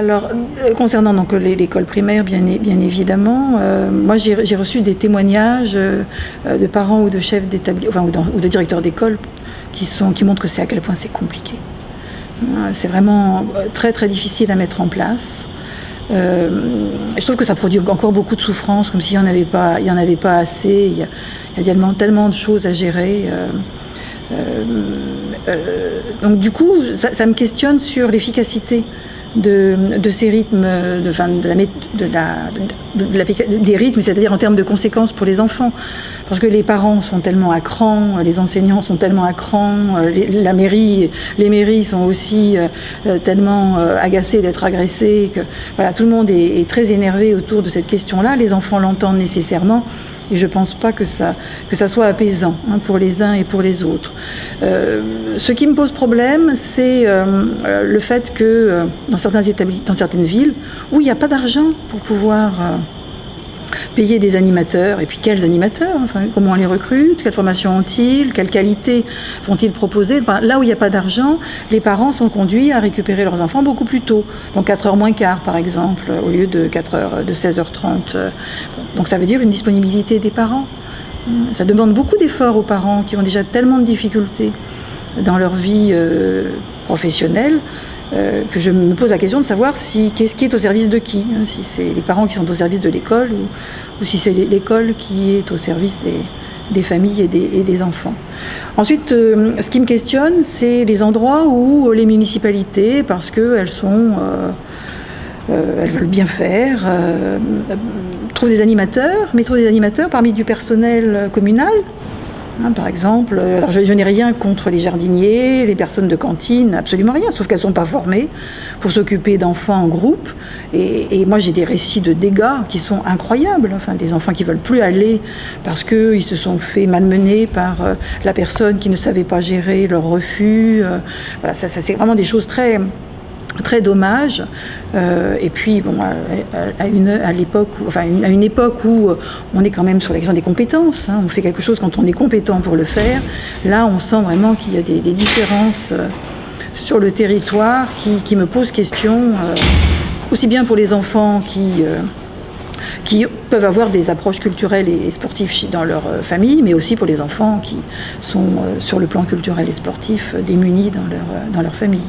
Alors, concernant donc l'école primaire, bien évidemment, moi j'ai reçu des témoignages de parents ou de chefs d'établissement, enfin, ou de directeurs d'école qui montrent que c'est à quel point c'est compliqué. C'est vraiment très très difficile à mettre en place. Je trouve que ça produit encore beaucoup de souffrance, comme s'il n'y en avait pas assez. Il y a tellement de choses à gérer. Donc du coup, ça me questionne sur l'efficacité de ces rythmes, des rythmes, c'est-à-dire en termes de conséquences pour les enfants. Parce que les parents sont tellement à cran, les enseignants sont tellement à cran, les mairies sont aussi tellement agacées d'être agressées que voilà, tout le monde est très énervé autour de cette question-là. Les enfants l'entendent nécessairement. Et je ne pense pas que ça soit apaisant pour les uns et pour les autres. Ce qui me pose problème, c'est le fait que dans certaines villes, où il n'y a pas d'argent pour pouvoir payer des animateurs, et puis quels animateurs, enfin, comment on les recrute, quelle formation ont-ils, quelle qualité vont-ils proposer, enfin, là où il n'y a pas d'argent, les parents sont conduits à récupérer leurs enfants beaucoup plus tôt, donc 4h moins quart par exemple, au lieu de 16h30. Donc ça veut dire une disponibilité des parents. Ça demande beaucoup d'efforts aux parents qui ont déjà tellement de difficultés dans leur vie professionnelle, que je me pose la question de savoir qu'est-ce qui est au service de qui, si c'est les parents qui sont au service de l'école ou si c'est l'école qui est au service des familles et des enfants. Ensuite, ce qui me questionne, c'est les endroits où les municipalités, parce qu'elles elles veulent bien faire, trouvent des animateurs, mais trouvent des animateurs parmi du personnel communal. Par exemple, alors je n'ai rien contre les jardiniers, les personnes de cantine, absolument rien, sauf qu'elles ne sont pas formées pour s'occuper d'enfants en groupe. Et moi, j'ai des récits de dégâts qui sont incroyables. Enfin, des enfants qui ne veulent plus aller parce qu'ils se sont fait malmener par la personne qui ne savait pas gérer leur refus. Voilà, ça c'est vraiment des choses très dommage. Et puis, bon, à une époque où on est quand même sur la question des compétences, on fait quelque chose quand on est compétent pour le faire. Là, on sent vraiment qu'il y a des différences sur le territoire qui me posent question, aussi bien pour les enfants qui peuvent avoir des approches culturelles et sportives dans leur famille, mais aussi pour les enfants qui sont, sur le plan culturel et sportif, démunis dans leur famille.